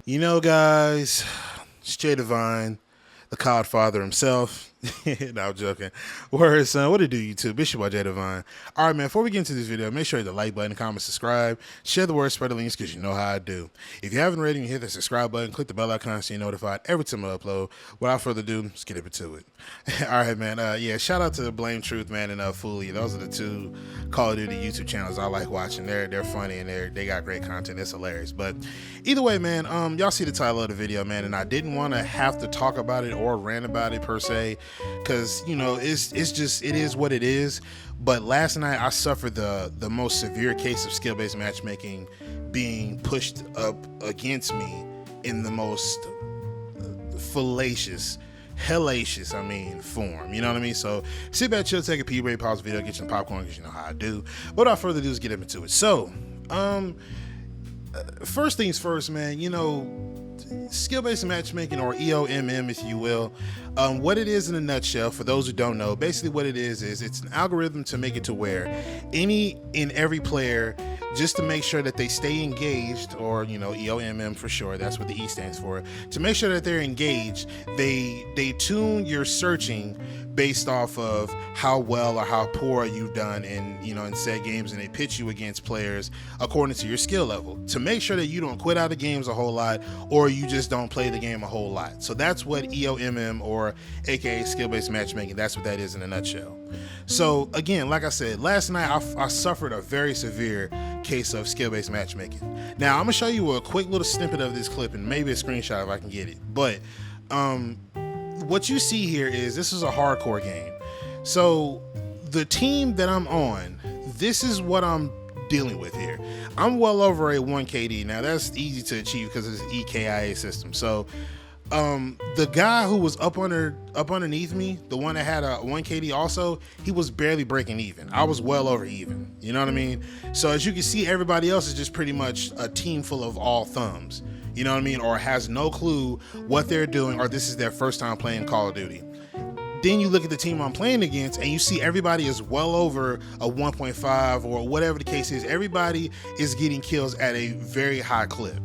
You know, guys, it's Jay Divine, the Codfather himself. No, I'm joking. Word, son. What it do, YouTube? It's your boy Jay Divine. All right, man. Before we get into this video, make sure you hit the like button, comment, subscribe, share the word, spread the links, because you know how I do. If you haven't already, you hit the subscribe button, click the bell icon so you're notified every time I upload. Without further ado, let's get into it. All right, man. Yeah, shout out to Blame Truth, man, and Foolie. Those are the two Call of Duty YouTube channels I like watching. They're funny and they got great content. It's hilarious. But either way, man, y'all see the title of the video, man, and I didn't want to have to talk about it or rant about it per se, because you know it is what it is. But last night I suffered the most severe case of skill-based matchmaking being pushed up against me in the most fallacious, hellacious, form. You know what I mean? So sit back, chill, take a pee break, pause the video, get some popcorn, because you know how I do. But without further ado, let's get into it. So, first things first, man. You know, skill-based matchmaking, or EOMM, if you will. What it is in a nutshell, for those who don't know, basically what it is it's an algorithm to make it to where any and every player, just to make sure that they stay engaged, or you know, EOMM for sure, that's what the E stands for, to make sure that they're engaged, they tune your searching based off of how well or how poor you've done in said games, and they pitch you against players according to your skill level to make sure that you don't quit out of games a whole lot, or you just don't play the game a whole lot. So that's what EOMM, or aka skill-based matchmaking, that's what that is in a nutshell. So again, like I said, last night I suffered a very severe case of skill-based matchmaking. Now I'm gonna show you a quick little snippet of this clip and maybe a screenshot if I can get it. But what you see here is this is a hardcore game. So the team that I'm on, this is what I'm dealing with here. I'm well over a 1 KD. Now that's easy to achieve because it's an EKIA system. So the guy who was up underneath me, the one that had a 1 KD also, he was barely breaking even. I was well over even. You know what I mean? So as you can see, everybody else is just pretty much a team full of all thumbs. You know what I mean? Or has no clue what they're doing, or this is their first time playing Call of Duty. Then you look at the team I'm playing against and you see everybody is well over a 1.5 or whatever the case is. Everybody is getting kills at a very high clip.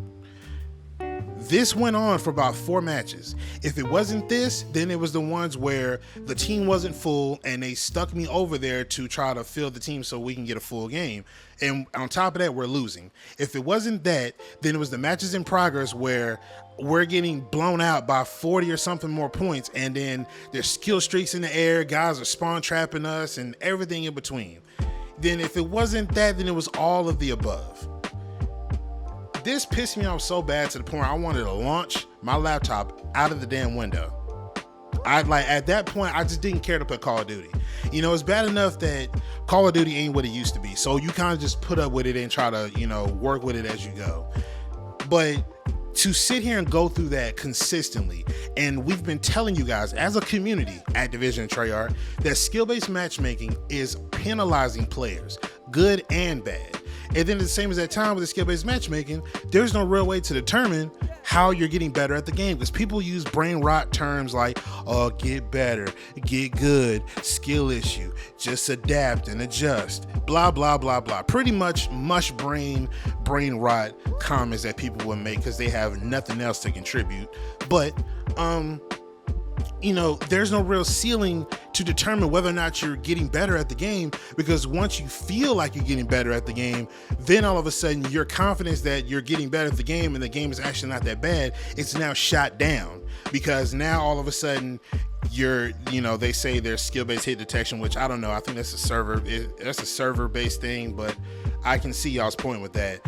This went on for about 4 matches. If it wasn't this, then it was the ones where the team wasn't full and they stuck me over there to try to fill the team so we can get a full game. And on top of that, we're losing. If it wasn't that, then it was the matches in progress where we're getting blown out by 40 or something more points, and then there's skill streaks in the air, guys are spawn trapping us, and everything in between. Then if it wasn't that, then it was all of the above. This pissed me off so bad to the point I wanted to launch my laptop out of the damn window. At that point, I just didn't care to play Call of Duty. You know, it's bad enough that Call of Duty ain't what it used to be. So you kind of just put up with it and try to, work with it as you go. But to sit here and go through that consistently, and we've been telling you guys as a community, Activision and Treyarch, that skill-based matchmaking is penalizing players, good and bad. And then at the same as that time with the skill-based matchmaking, there's no real way to determine how you're getting better at the game, because people use brain rot terms like, oh, get better, get good, skill issue, just adapt and adjust, blah, blah, blah, blah. Pretty much brain rot comments that people would make because they have nothing else to contribute. But, there's no real ceiling to determine whether or not you're getting better at the game, because once you feel like you're getting better at the game, then all of a sudden your confidence that you're getting better at the game and the game is actually not that bad, it's now shot down, because now all of a sudden they say there's skill-based hit detection, which I don't know. I think that's a server-based thing, but I can see y'all's point with that.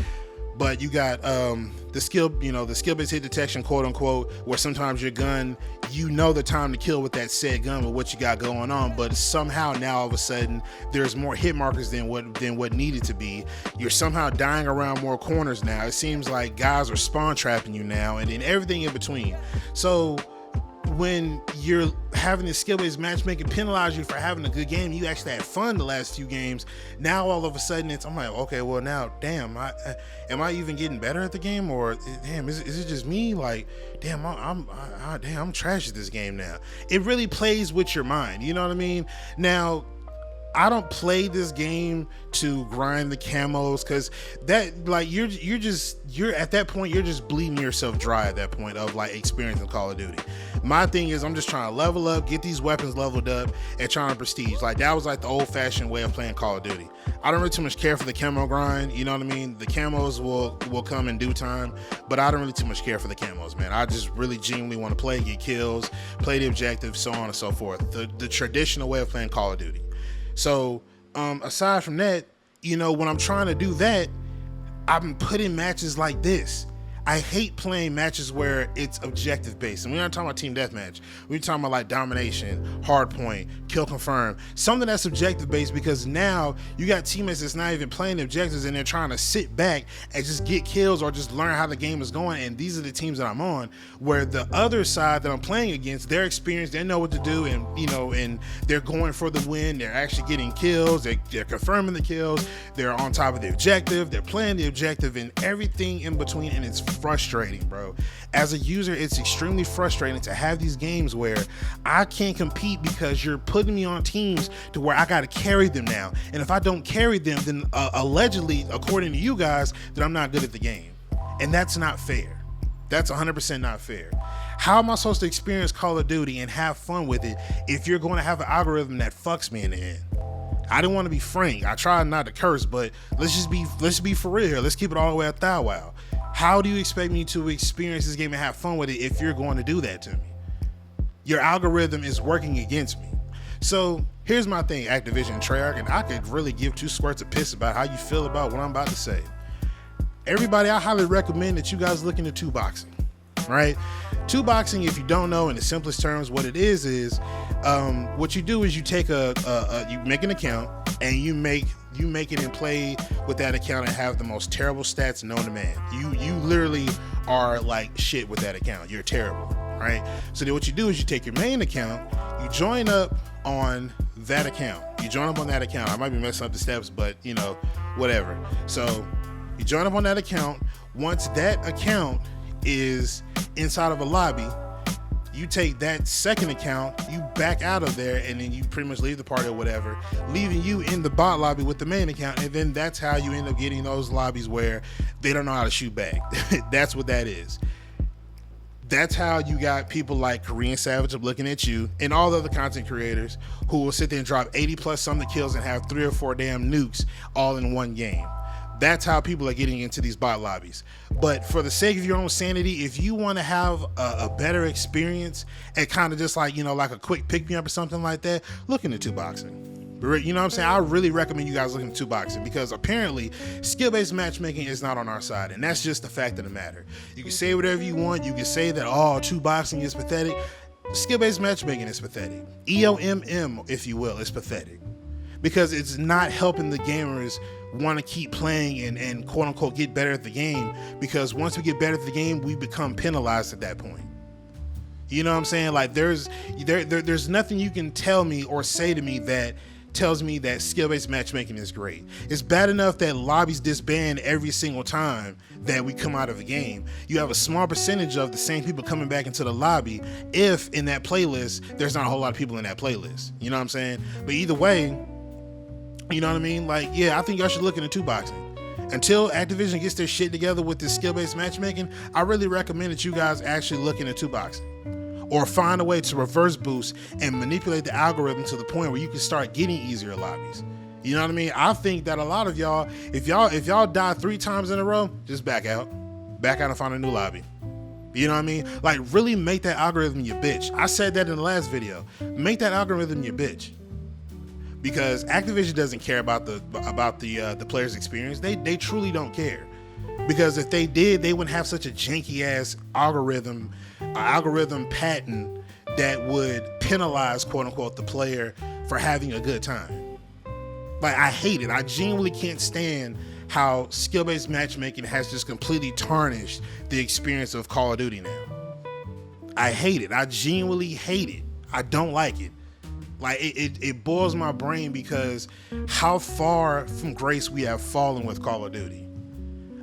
But you got the skill-based hit detection, quote unquote, where sometimes your gun, the time to kill with that said gun with what you got going on, but somehow now all of a sudden there's more hit markers than what needed to be. You're somehow dying around more corners now. It seems like guys are spawn trapping you now, and then everything in between. So when you're having this skill-based matchmaking penalize you for having a good game, you actually had fun the last few games. Now all of a sudden I'm like, okay, well now, damn, am I even getting better at the game, or damn, is it just me? Like, damn, I'm trash at this game now. It really plays with your mind. You know what I mean? Now, I don't play this game to grind the camos, because that, like, you're at that point, you're just bleeding yourself dry at that point of like experiencing Call of Duty. My thing is, I'm just trying to level up, get these weapons leveled up, and trying to prestige. Like, that was like the old-fashioned way of playing Call of Duty. I don't really too much care for the camo grind, you know what I mean? The camos will come in due time, but I don't really too much care for the camos, man. I just really genuinely want to play, get kills, play the objective, so on and so forth. The traditional way of playing Call of Duty. So aside from that, you know, when I'm trying to do that, I'm putting matches like this. I hate playing matches where it's objective based. And we're not talking about team deathmatch. We're talking about like domination, hardpoint, kill confirm, something that's objective based, because now you got teammates that's not even playing the objectives and they're trying to sit back and just get kills or just learn how the game is going. And these are the teams that I'm on, where the other side that I'm playing against, they're experienced, they know what to do, and you know, and they're going for the win. They're actually getting kills, they're confirming the kills, they're on top of the objective, they're playing the objective, and everything in between. And it's frustrating, bro. As a user, it's extremely frustrating to have these games where I can't compete because you're putting me on teams to where I got to carry them now. And if I don't carry them, then allegedly, according to you guys, that I'm not good at the game. And that's not fair. That's 100% not fair. How am I supposed to experience Call of Duty and have fun with it if you're going to have an algorithm that fucks me in the end? I didn't want to be frank. I tried not to curse, but let's be for real here. Let's keep it all the way at thou wow. How do you expect me to experience this game and have fun with it if you're going to do that to me? Your algorithm is working against me. So here's my thing, Activision and Treyarch, and I could really give two squirts of piss about how you feel about what I'm about to say. Everybody, I highly recommend that you guys look into two boxing, right? Two boxing, if you don't know, in the simplest terms, what it is what you do is you take you make an account and you make it and play with that account and have the most terrible stats known to man. You literally are like shit with that account. You're terrible, right? So then what you do is you take your main account, you join up on that account. I might be messing up the steps, but you know, whatever. So you join up on that account. Once that account is inside of a lobby, you take that second account, you back out of there, and then you pretty much leave the party or whatever, leaving you in the bot lobby with the main account. And then that's how you end up getting those lobbies where they don't know how to shoot back. That's what that is. That's how you got people like Korean Savage looking at you and all the other content creators who will sit there and drop 80 plus something kills and have 3 or 4 damn nukes all in one game. That's how people are getting into these bot lobbies. But for the sake of your own sanity, if you want to have a better experience and kind of just like, you know, like a quick pick-me-up or something like that, look into two boxing. You know what I'm saying? I really recommend you guys look into two boxing, because apparently skill-based matchmaking is not on our side, and that's just the fact of the matter. You can say whatever you want. You can say that, oh, two boxing is pathetic. Skill-based matchmaking is pathetic. EOMM, if you will, is pathetic, because it's not helping the gamers want to keep playing and quote unquote get better at the game, because once we get better at the game, we become penalized at that point. You know what I'm saying? Like there's nothing you can tell me or say to me that tells me that skill-based matchmaking is great. It's bad enough that lobbies disband every single time that we come out of a game. You have a small percentage of the same people coming back into the lobby if in that playlist there's not a whole lot of people in that playlist. You know what I'm saying? But either way, you know what I mean? Like, yeah, I think y'all should look into two boxing. Until Activision gets their shit together with this skill-based matchmaking, I really recommend that you guys actually look into two boxing, or find a way to reverse boost and manipulate the algorithm to the point where you can start getting easier lobbies. You know what I mean? I think that a lot of y'all, if y'all die 3 times in a row, just back out and find a new lobby. You know what I mean? Like, really make that algorithm your bitch. I said that in the last video. Make that algorithm your bitch. Because Activision doesn't care about the player's experience. They truly don't care. Because if they did, they wouldn't have such a janky ass algorithm patent that would penalize, quote unquote, the player for having a good time. Like, I hate it. I genuinely can't stand how skill-based matchmaking has just completely tarnished the experience of Call of Duty now. I hate it. I genuinely hate it. I don't like it. Like, it boils my brain, because how far from grace we have fallen with Call of Duty.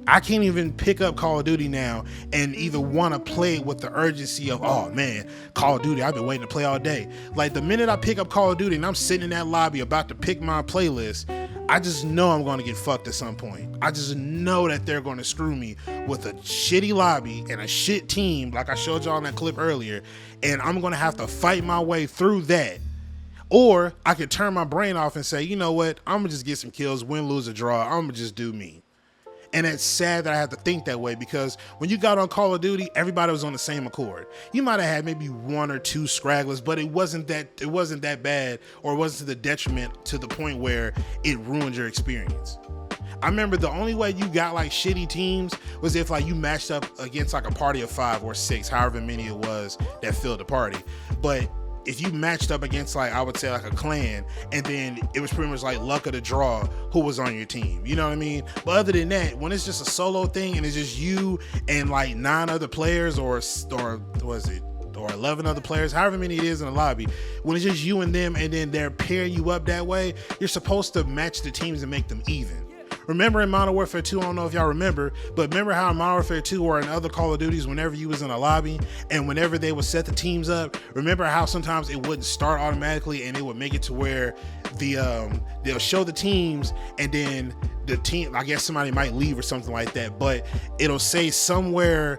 I can't even pick up Call of Duty now and either want to play with the urgency of, oh man, Call of Duty, I've been waiting to play all day. Like the minute I pick up Call of Duty and I'm sitting in that lobby about to pick my playlist, I just know I'm going to get fucked at some point. I just know that they're going to screw me with a shitty lobby and a shit team like I showed y'all in that clip earlier, and I'm going to have to fight my way through that. Or I could turn my brain off and say, you know what, I'm going to just get some kills, win, lose, or draw. I'm going to just do me. And it's sad that I have to think that way, because when you got on Call of Duty, everybody was on the same accord. You might have had maybe one or two stragglers, but it wasn't that bad, or it wasn't to the detriment to the point where it ruined your experience. I remember the only way you got like shitty teams was if like you matched up against like a party of 5 or 6, however many it was that filled the party. But if you matched up against like, I would say like a clan, and then it was pretty much like luck of the draw who was on your team, you know what I mean? But other than that, when it's just a solo thing and it's just you and like 9 other players or was it, or 11 other players, however many it is in the lobby, when it's just you and them and then they're pairing you up that way, you're supposed to match the teams and make them even. Remember in Modern Warfare 2, I don't know if y'all remember, but remember how in Modern Warfare 2 or in other Call of Duties, whenever you was in a lobby and whenever they would set the teams up, remember how sometimes it wouldn't start automatically and it would make it to where they'll show the teams and then the team, I guess somebody might leave or something like that, but it'll say somewhere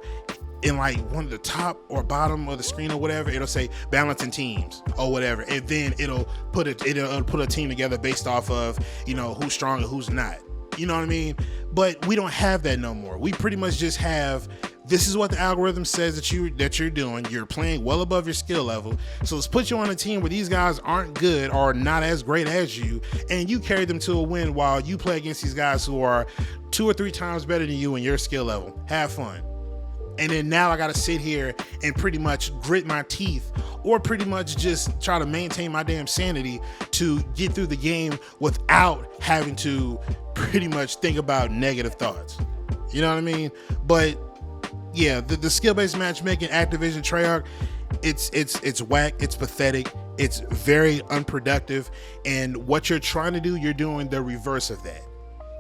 in like one of the top or bottom of the screen or whatever, it'll say balancing teams or whatever, and then it'll put a team together based off of, you know, who's strong and who's not. You know what I mean? But we don't have that no more. We pretty much just have, this is what the algorithm says that you're doing. You're playing well above your skill level. So let's put you on a team where these guys aren't good or not as great as you, and you carry them to a win while you play against these guys who are 2 or 3 times better than you in your skill level. Have fun. And then now I got to sit here and pretty much grit my teeth or pretty much just try to maintain my damn sanity to get through the game without having to pretty much think about negative thoughts. You know what I mean? But yeah, the skill-based matchmaking Activision Treyarch, it's whack, it's pathetic, it's very unproductive, and what you're trying to do, you're doing the reverse of that.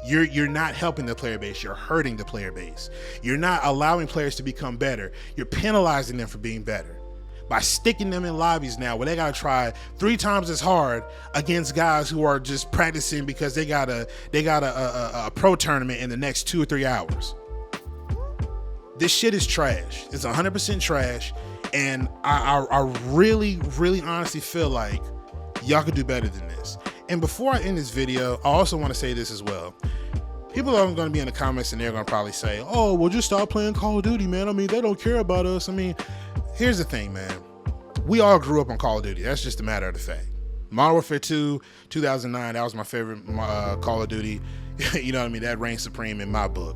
You're not helping the player base, you're hurting the player base. You're not allowing players to become better, you're penalizing them for being better by sticking them in lobbies now where they gotta try 3 times as hard against guys who are just practicing because they got a pro tournament in the next 2 or 3 hours. This shit is trash. It's 100% trash, and I really honestly feel like y'all could do better than this. And before I end this video, I also want to say this as well. People are going to be in the comments and they're going to probably say, oh, well, just stop playing Call of Duty, man. I mean, they don't care about us. I mean, here's the thing, man. We all grew up on Call of Duty. That's just a matter of the fact. Modern Warfare 2, 2009, that was my favorite Call of Duty. You know what I mean? That reigns supreme in my book.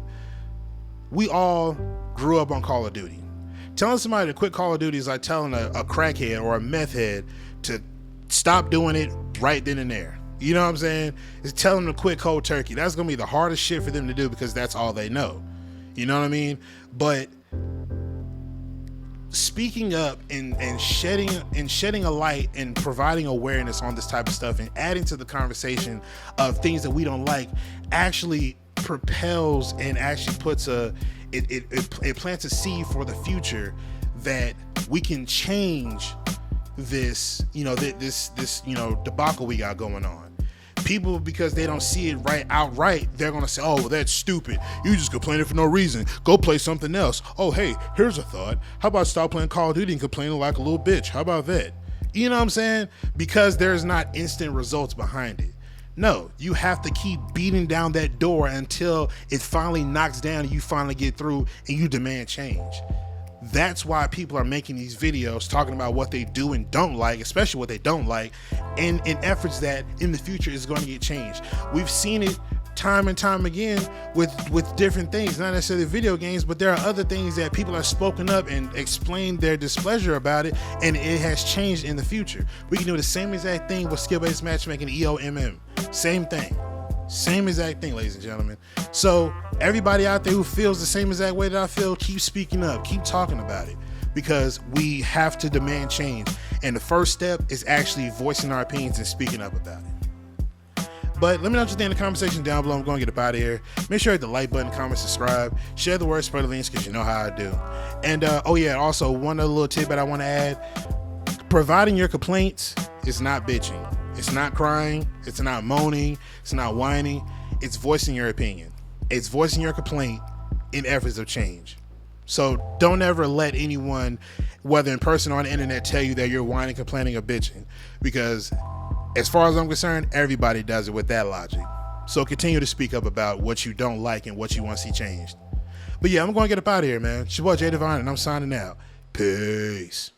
We all grew up on Call of Duty. Telling somebody to quit Call of Duty is like telling a crackhead or a meth head to stop doing it right then and there. You know what I'm saying? It's telling them to quit cold turkey. That's going to be the hardest shit for them to do because that's all they know. You know what I mean? But speaking up and shedding a light and providing awareness on this type of stuff and adding to the conversation of things that we don't like actually propels and actually puts it plants a seed for the future that we can change this, you know, this debacle we got going on. People, because they don't see it outright, they're gonna say, oh, well, that's stupid, you just complaining for no reason, go play something else. Oh, hey, here's a thought, how about stop playing Call of Duty and complaining like a little bitch? How about that? You know what I'm saying? Because there's not instant results behind it. No, you have to keep beating down that door until it finally knocks down and you finally get through and you demand change. That's why people are making these videos talking about what they do and don't like, especially what they don't like, and in efforts that in the future is going to get changed. We've seen it time and time again with different things, not necessarily video games, but there are other things that people have spoken up and explained their displeasure about it, and it has changed in the future. We can do the same exact thing with skill-based matchmaking, EOMM. Same thing. Same exact thing, ladies and gentlemen. So everybody out there who feels the same exact way that I feel, keep speaking up, keep talking about it, because we have to demand change. And the first step is actually voicing our opinions and speaking up about it. But let me know what you think in the comment section down below. I'm going to get up out of here. Make sure you hit the like button, comment, subscribe, share the word, spread the links, because you know how I do. And oh yeah, also one other little tidbit I want to add. Providing your complaints is not bitching. It's not crying. It's not moaning. It's not whining. It's voicing your opinion. It's voicing your complaint in efforts of change. So don't ever let anyone, whether in person or on the internet, tell you that you're whining, complaining, or bitching, because as far as I'm concerned, everybody does it with that logic. So continue to speak up about what you don't like and what you want to see changed. But yeah, I'm going to get up out of here, man. It's your boy Jay Divine, and I'm signing out. Peace.